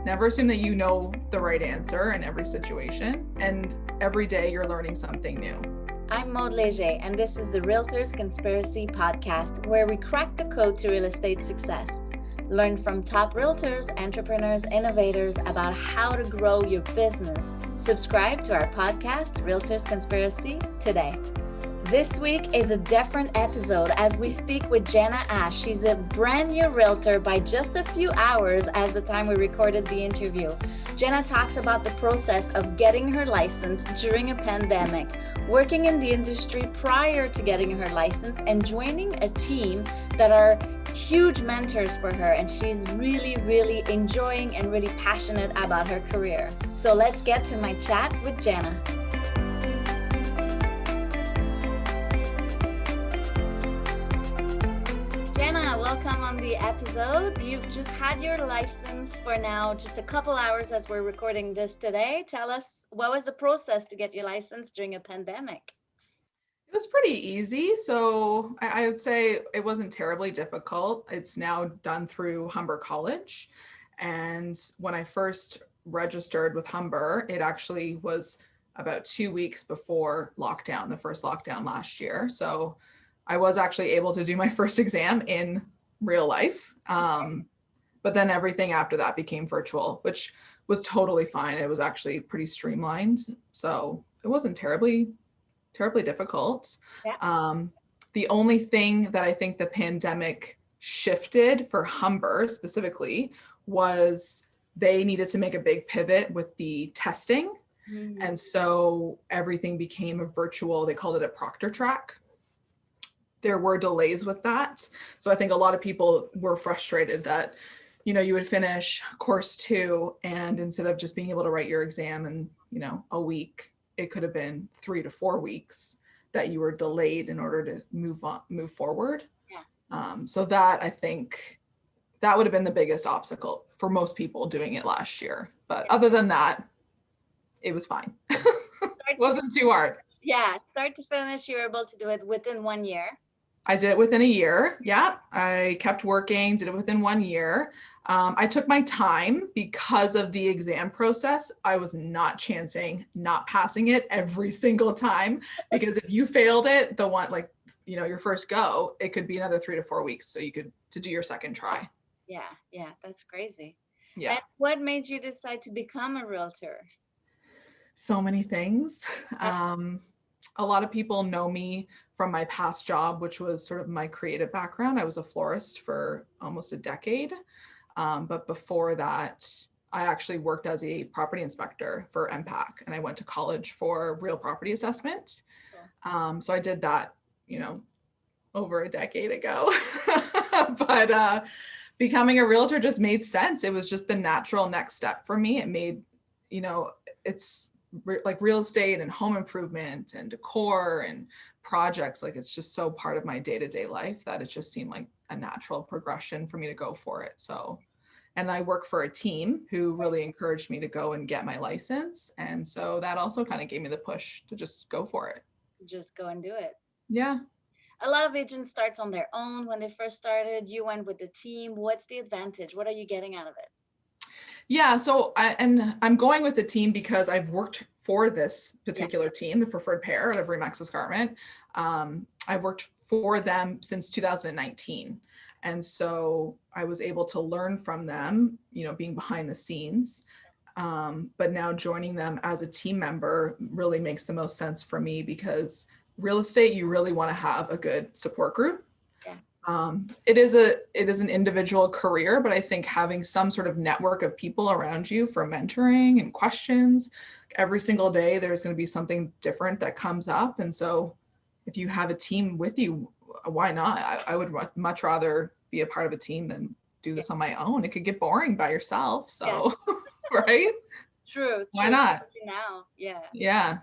Never assume that you know the right answer in every situation, and every day you're learning something new. I'm Maud Léger, and this is the Realtor's Conspiracy Podcast, where we crack the code to real estate success. Learn from top realtors, entrepreneurs, innovators about how to grow your business. Subscribe to our podcast, Realtor's Conspiracy, today. This week is a different episode as we speak with Jenna Ash. She's a brand new realtor by just a few hours as the time we recorded the interview. Jenna talks about the process of getting her license during a pandemic, working in the industry prior to getting her license, and joining a team that are huge mentors for her. And she's really enjoying and really passionate about her career. So let's get to my chat with Jenna. Jenna, welcome on the episode. You've just had your license for now just a couple hours as we're recording this today. Tell us, what was the process to get your license during a pandemic? It was pretty easy. So I would say it wasn't terribly difficult. It's now done through Humber College. And when I first registered with Humber, it actually was about 2 weeks before lockdown, the first lockdown last year. So I was actually able to do my first exam in real life. But then everything after that became virtual, which was totally fine. It was actually pretty streamlined. So it wasn't terribly difficult. Yeah. The only thing that I think the pandemic shifted for Humber specifically was they needed to make a big pivot with the testing. Mm-hmm. And so everything became a virtual, they called it a proctor track. There were delays with that. So I think a lot of people were frustrated that, you would finish course 2 and instead of just being able to write your exam in, a week, it could have been 3 to 4 weeks that you were delayed in order to move forward. Yeah. So that, I think that would have been the biggest obstacle for most people doing it last year. But other than that, it was fine. It wasn't too hard. Yeah, start to finish, you were able to do it within 1 year. I did it within a year. Yeah, I kept working, did it within 1 year. I took my time because of the exam process. I was not chancing, not passing it every single time, because if you failed it, your first go, it could be another 3 to 4 weeks. So to do your second try. Yeah, that's crazy. Yeah. And what made you decide to become a realtor? So many things. A lot of people know me from my past job, which was sort of my creative background. I was a florist for almost a decade. But before that, I actually worked as a property inspector for MPAC, and I went to college for real property assessment. So I did that, over a decade ago. But becoming a realtor just made sense. It was just the natural next step for me. It made, it's like real estate and home improvement and decor and projects, like it's just so part of my day-to-day life that it just seemed like a natural progression for me to go for it. So, and I work for a team who really encouraged me to go and get my license. And so that also kind of gave me the push to just go for it. Just go and do it. Yeah. A lot of agents start on their own when they first started. You went with the team. What's the advantage? What are you getting out of it? Yeah, so I'm going with the team because I've worked for this particular team, the preferred pair out of Remax Escarpment. I've worked for them since 2019. And so I was able to learn from them, being behind the scenes. But now joining them as a team member really makes the most sense for me, because real estate, you really want to have a good support group. It is an individual career, but I think having some sort of network of people around you for mentoring and questions every single day, there's going to be something different that comes up. And so if you have a team with you, why not? I would much rather be a part of a team than do this on my own. It could get boring by yourself. So, right? True. Why not? Now. Yeah. Yeah.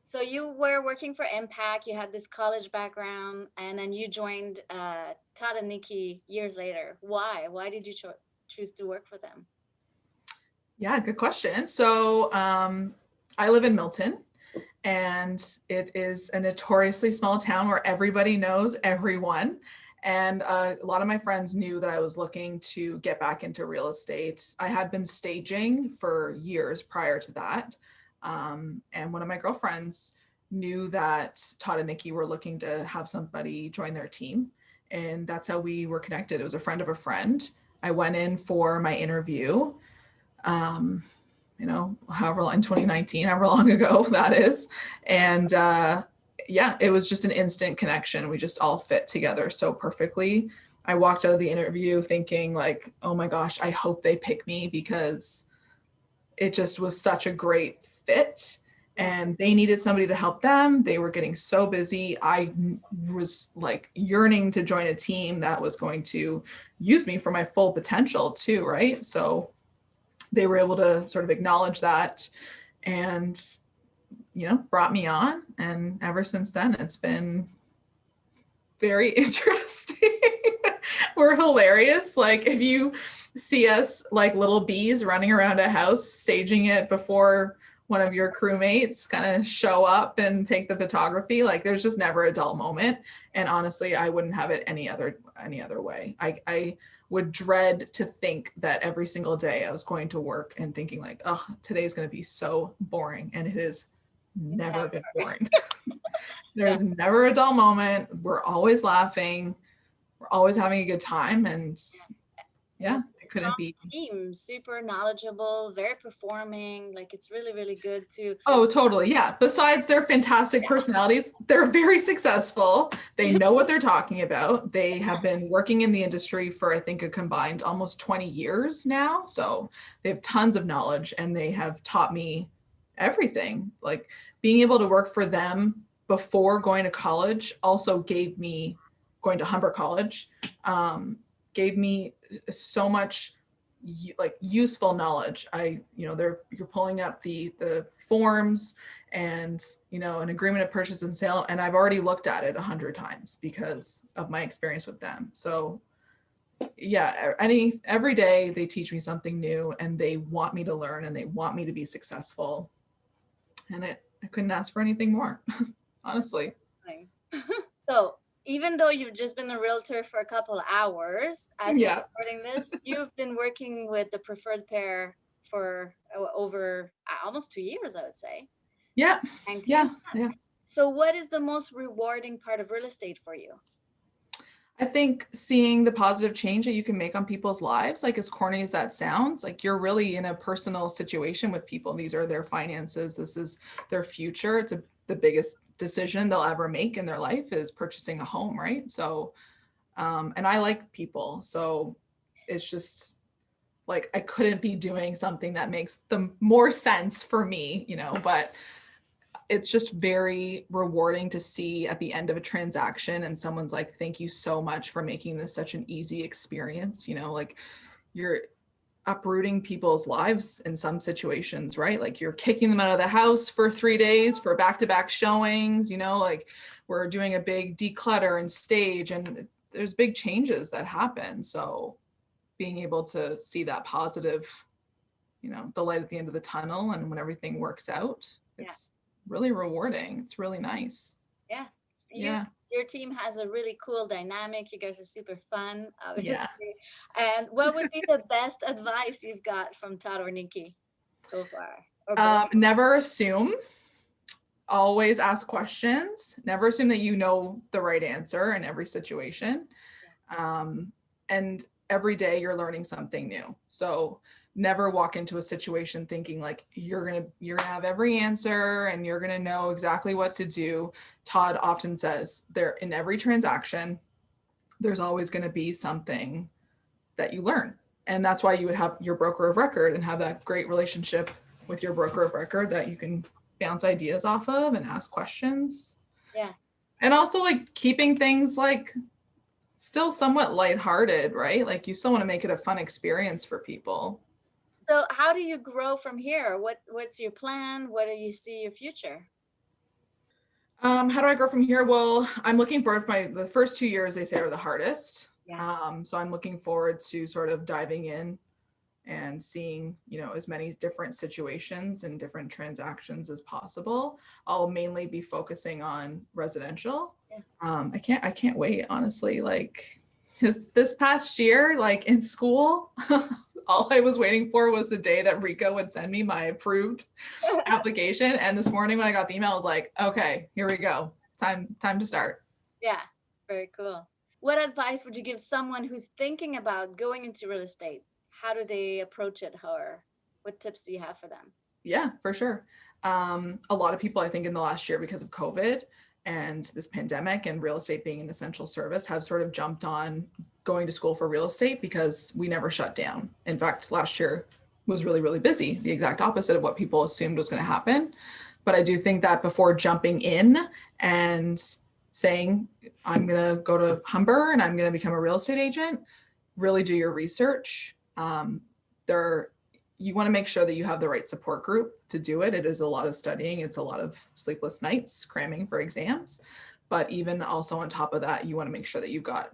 So you were working for MPAC, you had this college background, and then you joined Todd and Nikki years later. Why? Why did you choose to work for them? Yeah, good question. So I live in Milton, and it is a notoriously small town where everybody knows everyone. And a lot of my friends knew that I was looking to get back into real estate. I had been staging for years prior to that. And one of my girlfriends knew that Todd and Nikki were looking to have somebody join their team. And that's how we were connected. It was a friend of a friend. I went in for my interview, um, however long, in 2019, however long ago that is. And yeah, it was just an instant connection. We just all fit together so perfectly. I walked out of the interview thinking like, oh my gosh, I hope they pick me, because it just was such a great fit. Yeah. And they needed somebody to help them. They were getting so busy. I was like yearning to join a team that was going to use me for my full potential too, right? So they were able to sort of acknowledge that and, brought me on. And ever since then, it's been very interesting. We're hilarious. Like if you see us like little bees running around a house, staging it before one of your crewmates kind of show up and take the photography, like there's just never a dull moment. And honestly, I wouldn't have it any other way. I would dread to think that every single day I was going to work and thinking like, oh, today's going to be so boring. And it has never been boring. Yeah. There's never a dull moment. We're always laughing. We're always having a good time. And yeah, it couldn't be. Team, super knowledgeable, very performing. Like it's really, really good to. Oh, totally. Yeah. Besides their fantastic personalities, they're very successful. They know what they're talking about. They have been working in the industry for, I think, a combined almost 20 years now. So they have tons of knowledge and they have taught me everything. Like being able to work for them before going to college also gave me, going to Humber College, gave me so much like useful knowledge. You're pulling up the forms and an agreement of purchase and sale, and I've already looked at it 100 times because of my experience with them. So yeah, every day they teach me something new and they want me to learn and they want me to be successful, and I couldn't ask for anything more. Honestly. So even though you've just been a realtor for a couple of hours, as we're Yeah. recording this, you've been working with the preferred pair for over almost 2 years, I would say. Yeah. Yeah. Yeah. So what is the most rewarding part of real estate for you? I think seeing the positive change that you can make on people's lives, like as corny as that sounds, like you're really in a personal situation with people. These are their finances. This is their future. It's the biggest decision they'll ever make in their life is purchasing a home, right? So, and I like people. So it's just like I couldn't be doing something that makes the more sense for me, but it's just very rewarding to see at the end of a transaction and someone's like, thank you so much for making this such an easy experience. Like you're uprooting people's lives in some situations, right? Like you're kicking them out of the house for 3 days for back-to-back showings, like we're doing a big declutter and stage, and there's big changes that happen. So being able to see that positive, the light at the end of the tunnel, and when everything works out, it's really rewarding. It's really nice. Yeah. Yeah. Your team has a really cool dynamic. You guys are super fun, obviously. Yeah. And what would be the best advice you've got from Todd or Nikki so far? Never assume. Always ask questions. Never assume that you know the right answer in every situation. And every day you're learning something new. So never walk into a situation thinking like you're gonna have every answer and you're gonna know exactly what to do. Todd often says there in every transaction, there's always gonna be something that you learn. And that's why you would have your broker of record and have that great relationship with your broker of record that you can bounce ideas off of and ask questions. Yeah. And also like keeping things like still somewhat lighthearted, right? Like you still want to make it a fun experience for people. So how do you grow from here? What's your plan? What do you see your future? How do I grow from here? Well, I'm looking forward to the first 2 years, they say, are the hardest. Yeah. So I'm looking forward to sort of diving in and seeing, as many different situations and different transactions as possible. I'll mainly be focusing on residential. I can't wait, honestly. Like this past year, like in school, all I was waiting for was the day that Rico would send me my approved application. And this morning when I got the email, I was like, okay, here we go. Time to start. Yeah, very cool. What advice would you give someone who's thinking about going into real estate? How do they approach it, or what tips do you have for them? Yeah, for sure. A lot of people, I think, in the last year, because of COVID and this pandemic and real estate being an essential service, have sort of jumped on going to school for real estate because we never shut down. In fact, last year was really, really busy, the exact opposite of what people assumed was going to happen. But I do think that before jumping in and saying, I'm going to go to Humber and I'm going to become a real estate agent, really do your research. There You want to make sure that you have the right support group to do it. It is a lot of studying. It's a lot of sleepless nights cramming for exams. But even also on top of that, you want to make sure that you've got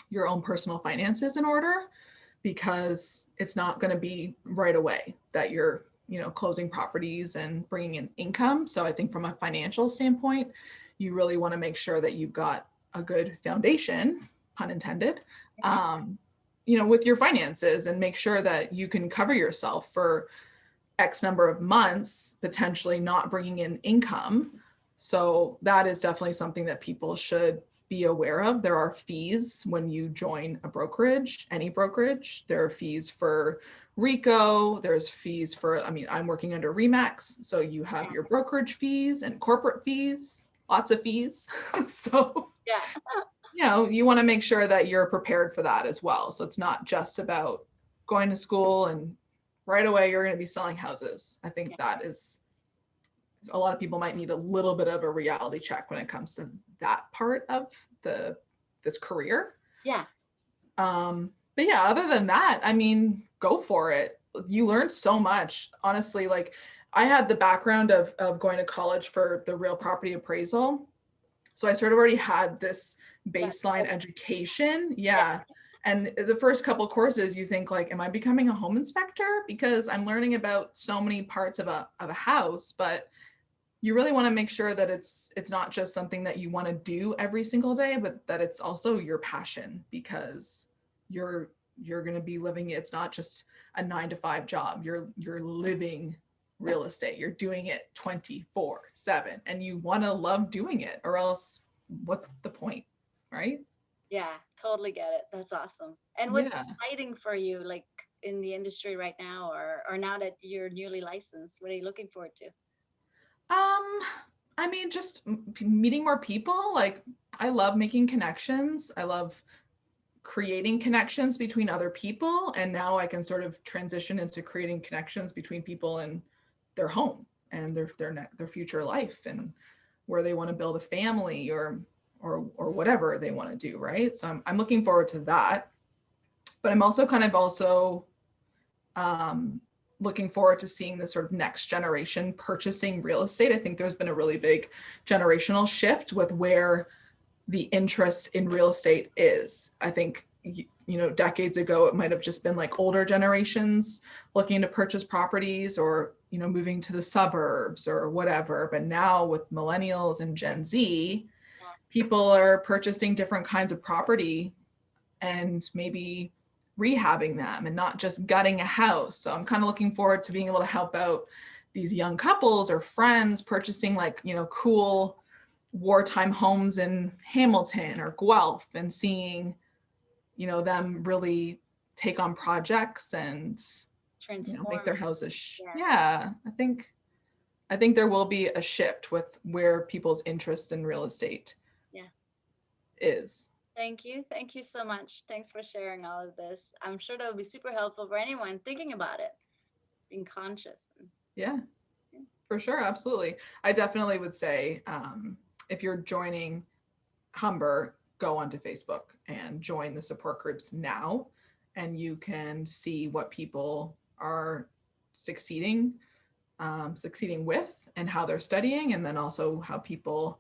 your own personal finances in order, because it's not going to be right away that you're, closing properties and bringing in income. So I think from a financial standpoint, you really want to make sure that you've got a good foundation, pun intended, with your finances, and make sure that you can cover yourself for X number of months, potentially not bringing in income. So that is definitely something that people should be aware of. There are fees when you join a brokerage, any brokerage. There are fees for RICO. There's fees for, I'm working under REMAX. So you have your brokerage fees and corporate fees, lots of fees. So Yeah. you want to make sure that you're prepared for that as well. So it's not just about going to school and right away you're going to be selling houses. I think that is, a lot of people might need a little bit of a reality check when it comes to that part of this career. Yeah. But yeah, other than that, go for it. You learn so much, honestly. Like, I had the background of going to college for the real property appraisal. So I sort of already had this baseline education. Yeah. And the first couple courses, you think like, am I becoming a home inspector? Because I'm learning about so many parts of a house, but you really want to make sure that it's not just something that you want to do every single day, but that it's also your passion, because you're going to be living it. It's not just a 9-to-5 job. You're living real estate. You're doing it 24/7, and you want to love doing it, or else what's the point, right? Yeah, totally get it. That's awesome. And what's exciting for you, like in the industry right now, or now that you're newly licensed? What are you looking forward to? Just meeting more people. Like, I love making connections. I love creating connections between other people, and now I can sort of transition into creating connections between people and their home and their future life, and where they want to build a family, or whatever they want to do, right? So I'm looking forward to that. But I'm also looking forward to seeing the sort of next generation purchasing real estate. I think there's been a really big generational shift with where the interest in real estate is. I think, decades ago, it might have just been like older generations looking to purchase properties, or, moving to the suburbs or whatever. But now with millennials and Gen Z, people are purchasing different kinds of property and maybe rehabbing them and not just gutting a house. So I'm kind of looking forward to being able to help out these young couples or friends purchasing cool wartime homes in Hamilton or Guelph, and seeing, them really take on projects and make their houses. I think there will be a shift with where people's interest in real estate is. Thank you. Thank you so much. Thanks for sharing all of this. I'm sure that will be super helpful for anyone thinking about it, being conscious. Yeah, for sure. Absolutely. I definitely would say, if you're joining Humber, go onto Facebook and join the support groups now, and you can see what people are succeeding with, and how they're studying, and then also how people,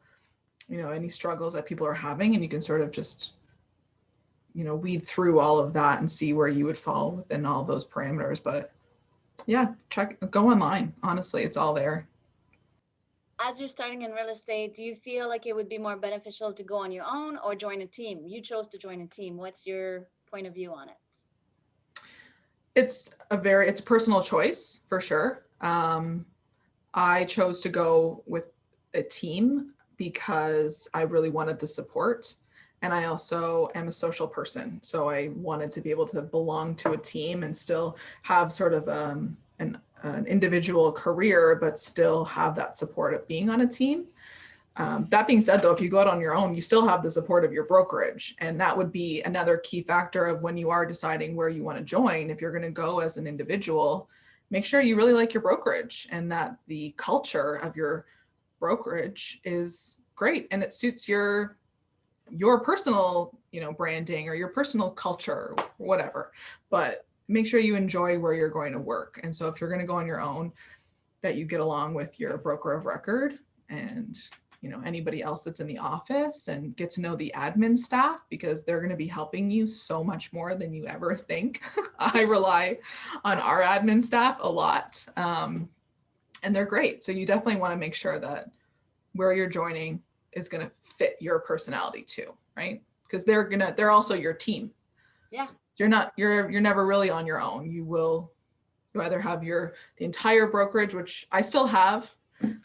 any struggles that people are having, and you can sort of just, weed through all of that and see where you would fall within all those parameters. But yeah, go online. Honestly, it's all there. as you're starting in real estate, do you feel like it would be more beneficial to go on your own or join a team? You chose to join a team. What's your point of view on it? It's a personal choice for sure. I chose to go with a team because I really wanted the support. And I also am a social person. So I wanted to be able to belong to a team and still have sort of an individual career, but still have that support of being on a team. That being said, though, if you go out on your own, you still have the support of your brokerage. And that would be another key factor of when you are deciding where you want to join. If you're going to go as an individual, make sure you really like your brokerage and that the culture of your brokerage is great and it suits your personal, branding or your personal culture, or whatever. But make sure you enjoy where you're going to work. And so if you're going to go on your own, that you get along with your broker of record and anybody else that's in the office and get to know the admin staff because they're going to be helping you so much more than you ever think. I rely on our admin staff a lot, and they're great. So you definitely want to make sure that where you're joining is going to fit your personality too, right? Because they're also your team. Yeah. You're never really on your own. You either have the entire brokerage, which I still have,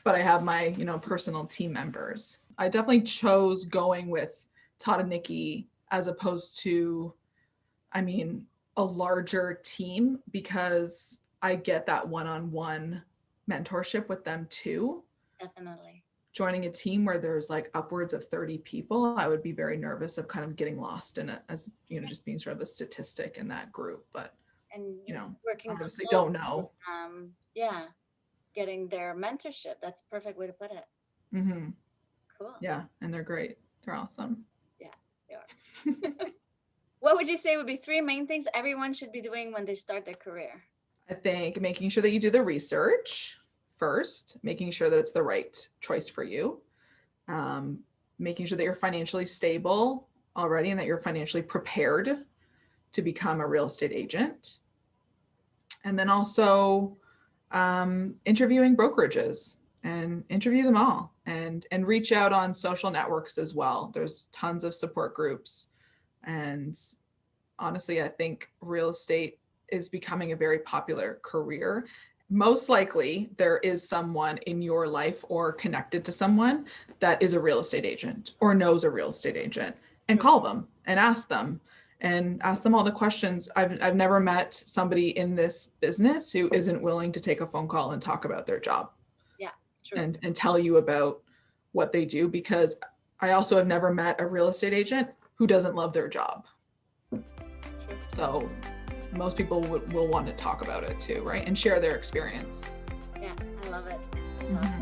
but I have my, personal team members. I definitely chose going with Todd and Nikki as opposed to, a larger team because I get that one-on-one mentorship with them too. Definitely. Joining a team where there's like upwards of 30 people, I would be very nervous of kind of getting lost in it as, just being sort of a statistic in that group. But, working obviously don't know. Yeah. Getting their mentorship. That's a perfect way to put it. Mm-hmm. Cool. Yeah. And they're great. They're awesome. Yeah, they are. What would you say would be 3 main things everyone should be doing when they start their career? I think making sure that you do the research first, making sure that it's the right choice for you, making sure that you're financially stable already and that you're financially prepared to become a real estate agent. And then also interviewing brokerages and interview them all and reach out on social networks as well. There's tons of support groups. And honestly, I think real estate is becoming a very popular career. Most likely there is someone in your life or connected to someone that is a real estate agent or knows a real estate agent, and call them and ask them all the questions. I've never met somebody in this business who isn't willing to take a phone call and talk about their job. Yeah, true. And tell you about what they do, because I also have never met a real estate agent who doesn't love their job. True. So most people will want to talk about it too, right? And share their experience. Yeah, I love it. That's awesome.